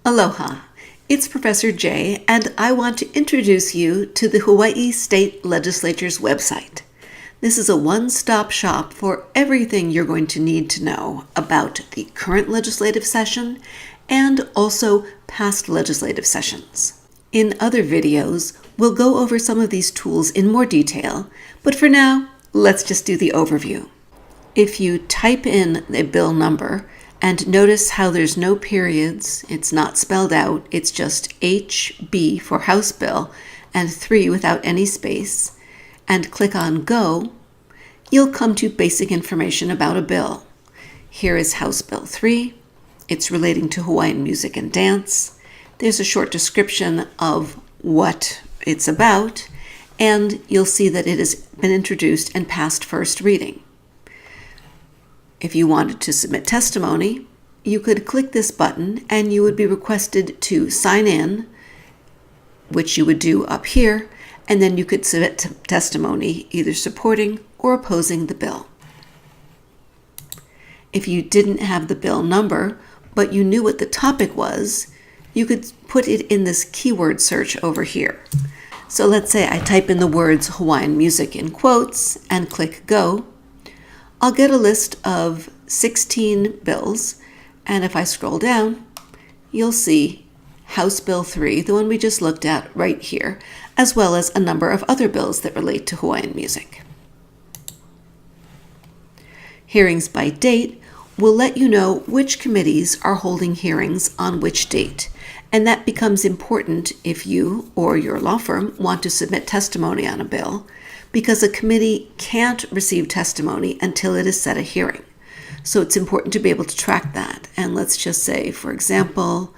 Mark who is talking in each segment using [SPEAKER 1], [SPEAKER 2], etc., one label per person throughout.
[SPEAKER 1] Aloha, it's Professor Jay, and I want to introduce you to the Hawaii State Legislature's website. This is a one-stop shop for everything you're going to need to know about the current legislative session and also past legislative sessions. In other videos, we'll go over some of these tools in more detail, but for now, let's just do the overview. If you type in a bill number and notice how there's no periods, it's not spelled out, it's just HB for House Bill and 3 without any space, and click on Go, you'll come to basic information about a bill. Here is House Bill 3. It's relating to Hawaiian music and dance. There's a short description of what it's about, and you'll see that it has been introduced and passed first reading. If you wanted to submit testimony, you could click this button and you would be requested to sign in, which you would do up here, and then you could submit testimony either supporting or opposing the bill. If you didn't have the bill number, but you knew what the topic was, you could put it in this keyword search over here. So let's say I type in the words Hawaiian music in quotes and click Go. I'll get a list of 16 bills, and if I scroll down, you'll see House Bill 3, the one we just looked at right here, as well as a number of other bills that relate to Hawaiian music. Hearings by date will let you know which committees are holding hearings on which date, and that becomes important if you or your law firm want to submit testimony on a bill, because a committee can't receive testimony until it has set a hearing. So it's important to be able to track that. And let's just say, for example,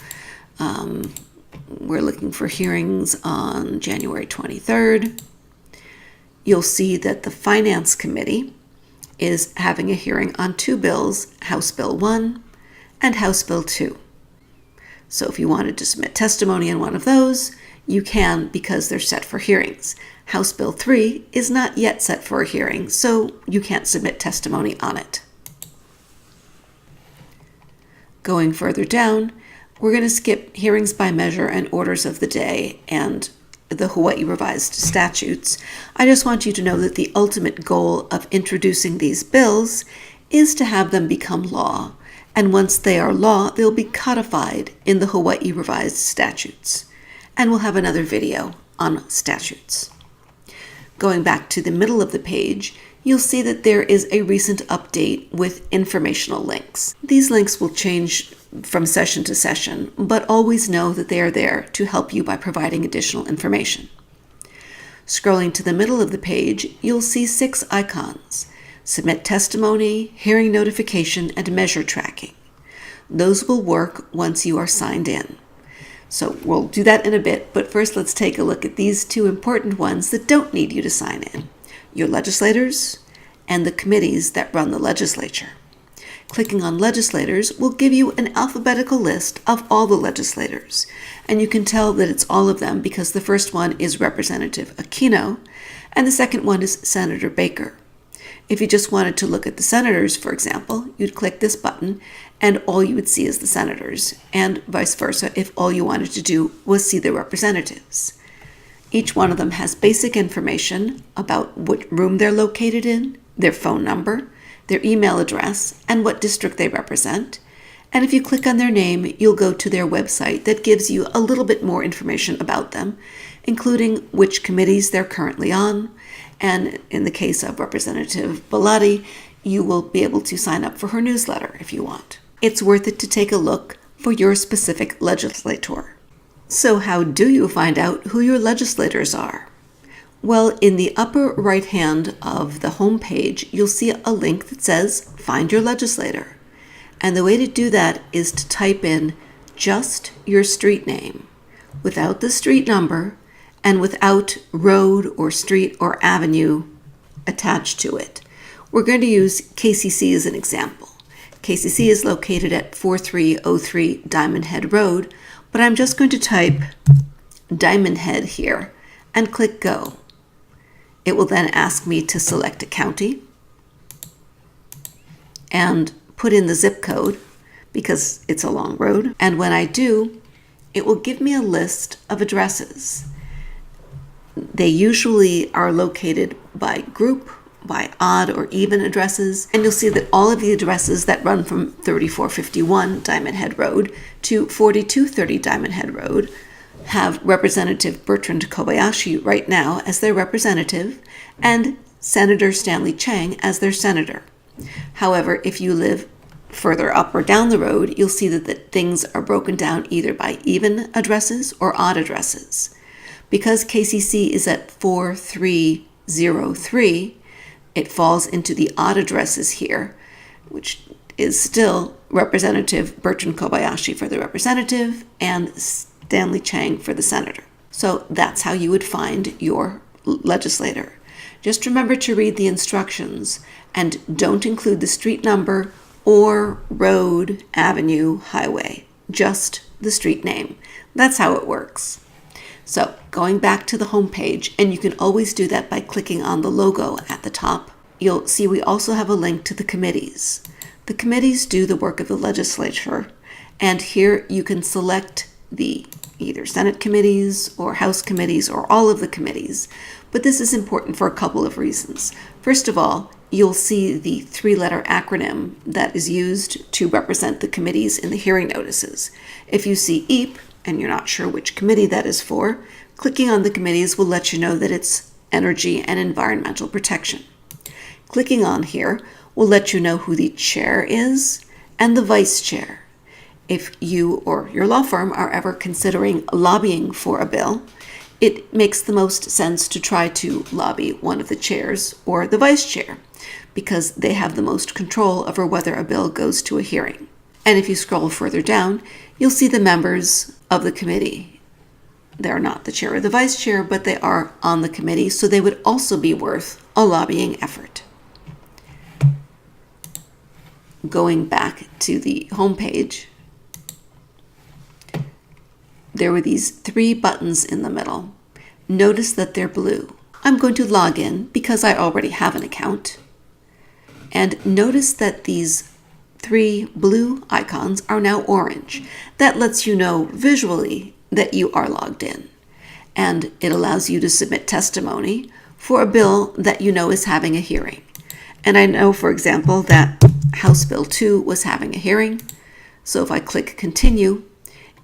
[SPEAKER 1] we're looking for hearings on January 23rd. You'll see that the Finance Committee is having a hearing on 2 bills, House Bill 1 and House Bill 2. So if you wanted to submit testimony on one of those, you can because they're set for hearings. House Bill 3 is not yet set for a hearing, so you can't submit testimony on it. Going further down, we're going to skip hearings by measure and orders of the day and the Hawaii Revised Statutes. I just want you to know that the ultimate goal of introducing these bills is to have them become law. And once they are law, they'll be codified in the Hawaii Revised Statutes. And we'll have another video on statutes. Going back to the middle of the page, you'll see that there is a recent update with informational links. These links will change from session to session, but always know that they are there to help you by providing additional information. Scrolling to the middle of the page, you'll see 6 icons: submit testimony, hearing notification, and measure tracking. Those will work once you are signed in. So we'll do that in a bit, but first let's take a look at these 2 important ones that don't need you to sign in: your legislators and the committees that run the legislature. Clicking on legislators will give you an alphabetical list of all the legislators, and you can tell that it's all of them because the first one is Representative Aquino, and the second one is Senator Baker. If you just wanted to look at the senators, for example, you'd click this button and all you would see is the senators, and vice versa if all you wanted to do was see the representatives. Each one of them has basic information about what room they're located in, their phone number, their email address, and what district they represent. And if you click on their name, you'll go to their website that gives you a little bit more information about them, including which committees they're currently on. And in the case of Representative Belatti, you will be able to sign up for her newsletter if you want. It's worth it to take a look for your specific legislator. So how do you find out who your legislators are? Well, in the upper right hand of the home page, you'll see a link that says Find Your Legislator. And the way to do that is to type in just your street name, without the street number, and without road or street or avenue attached to it. We're going to use KCC as an example. KCC is located at 4303 Diamond Head Road, but I'm just going to type Diamond Head here and click Go. It will then ask me to select a county and put in the zip code because it's a long road. And when I do, it will give me a list of addresses. They usually are located by group, by odd or even addresses, and you'll see that all of the addresses that run from 3451 Diamond Head Road to 4230 Diamond Head Road have Representative Bertrand Kobayashi right now as their representative and Senator Stanley Chang as their senator. However, if you live further up or down the road, you'll see that things are broken down either by even addresses or odd addresses. Because KCC is at 4303, it falls into the odd addresses here, which is still Representative Bertrand Kobayashi for the representative and Stanley Chang for the senator. So that's how you would find your legislator. Just remember to read the instructions and don't include the street number or road, avenue, highway, just the street name. That's how it works. So going back to the home page, and you can always do that by clicking on the logo at the top, you'll see we also have a link to the committees. The committees do the work of the legislature, and here you can select the either Senate committees or House committees or all of the committees. But this is important for a couple of reasons. First of all, you'll see the three-letter acronym that is used to represent the committees in the hearing notices. If you see EAP, and you're not sure which committee that is for, clicking on the committees will let you know that it's Energy and Environmental Protection. Clicking on here will let you know who the chair is and the vice chair. If you or your law firm are ever considering lobbying for a bill, it makes the most sense to try to lobby one of the chairs or the vice chair because they have the most control over whether a bill goes to a hearing. And if you scroll further down, you'll see the members of the committee. They're not the chair or the vice chair, but they are on the committee, so they would also be worth a lobbying effort. Going back to the home page, there were these three buttons in the middle. Notice that they're blue. I'm going to log in because I already have an account. And notice that these three blue icons are now orange. That lets you know visually that you are logged in. And it allows you to submit testimony for a bill that you know is having a hearing. And I know, for example, that House Bill 2 was having a hearing. So if I click continue,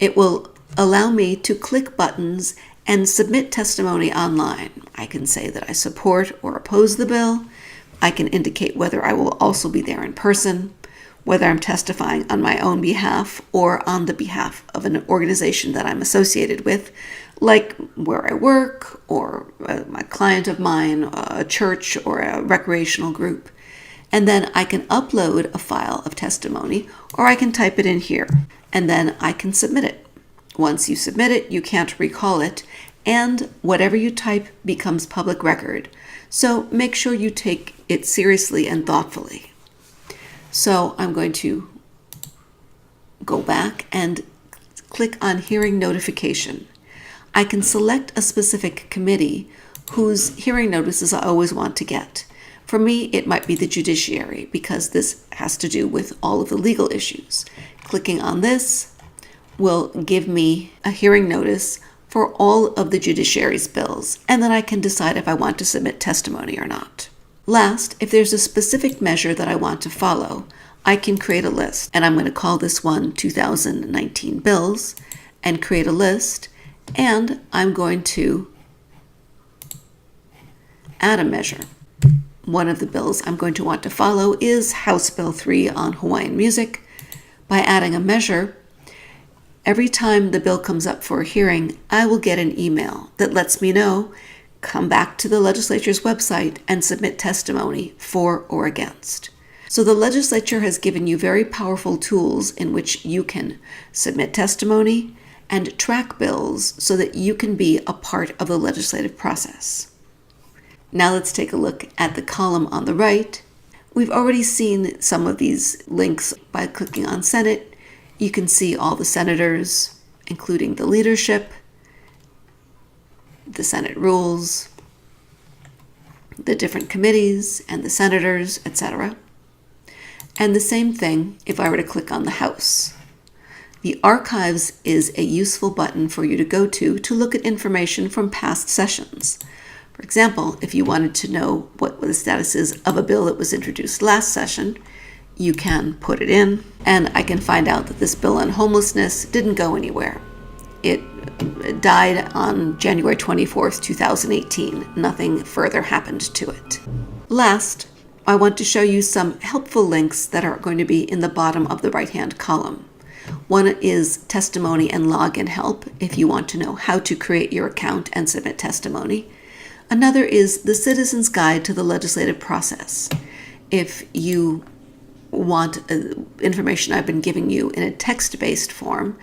[SPEAKER 1] it will allow me to click buttons and submit testimony online. I can say that I support or oppose the bill. I can indicate whether I will also be there in person, whether I'm testifying on my own behalf or on the behalf of an organization that I'm associated with, like where I work or a client of mine, a church or a recreational group. And then I can upload a file of testimony or I can type it in here and then I can submit it. Once you submit it, you can't recall it, and whatever you type becomes public record. So make sure you take it seriously and thoughtfully. So I'm going to go back and click on Hearing Notification. I can select a specific committee whose hearing notices I always want to get. For me, it might be the judiciary because this has to do with all of the legal issues. Clicking on this will give me a hearing notice for all of the judiciary's bills, and then I can decide if I want to submit testimony or not. Last, if there's a specific measure that I want to follow, I can create a list, and I'm going to call this one 2019 bills, and create a list, and I'm going to add a measure. One of the bills I'm going to want to follow is House Bill 3 on Hawaiian music. By adding a measure, every time the bill comes up for a hearing, I will get an email that lets me know, come back to the legislature's website and submit testimony for or against. So the legislature has given you very powerful tools in which you can submit testimony and track bills so that you can be a part of the legislative process. Now let's take a look at the column on the right. We've already seen some of these links by clicking on Senate. You can see all the senators, including the leadership, the Senate rules, the different committees and the senators, etc. And the same thing if I were to click on the House. The Archives is a useful button for you to go to look at information from past sessions. For example, if you wanted to know what the status is of a bill that was introduced last session, you can put it in, and I can find out that this bill on homelessness didn't go anywhere. It died on January 24th, 2018. Nothing further happened to it. Last, I want to show you some helpful links that are going to be in the bottom of the right-hand column. One is testimony and login help if you want to know how to create your account and submit testimony. Another is the Citizen's Guide to the Legislative Process. If you want information I've been giving you in a text-based form,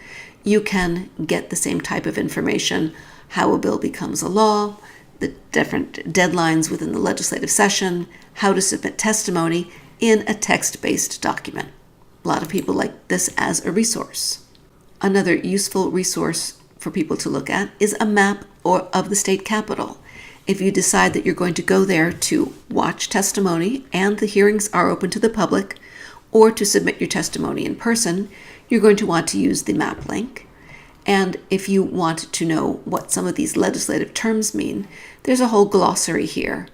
[SPEAKER 1] you can get the same type of information, how a bill becomes a law, the different deadlines within the legislative session, how to submit testimony in a text-based document. A lot of people like this as a resource. Another useful resource for people to look at is a map of the state capitol. If you decide that you're going to go there to watch testimony and the hearings are open to the public, or to submit your testimony in person, you're going to want to use the map link. And if you want to know what some of these legislative terms mean, there's a whole glossary here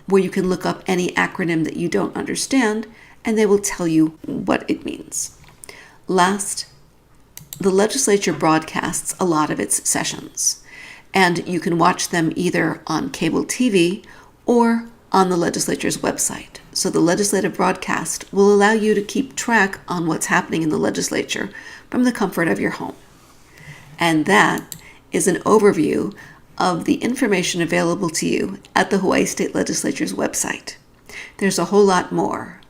[SPEAKER 1] where you can look up any acronym that you don't understand, and they will tell you what it means. Last, the legislature broadcasts a lot of its sessions, and you can watch them either on cable TV or on the legislature's website. So the legislative broadcast will allow you to keep track on what's happening in the legislature from the comfort of your home. And that is an overview of the information available to you at the Hawaii State Legislature's website. There's a whole lot more,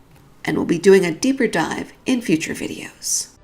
[SPEAKER 1] and we'll be doing a deeper dive in future videos.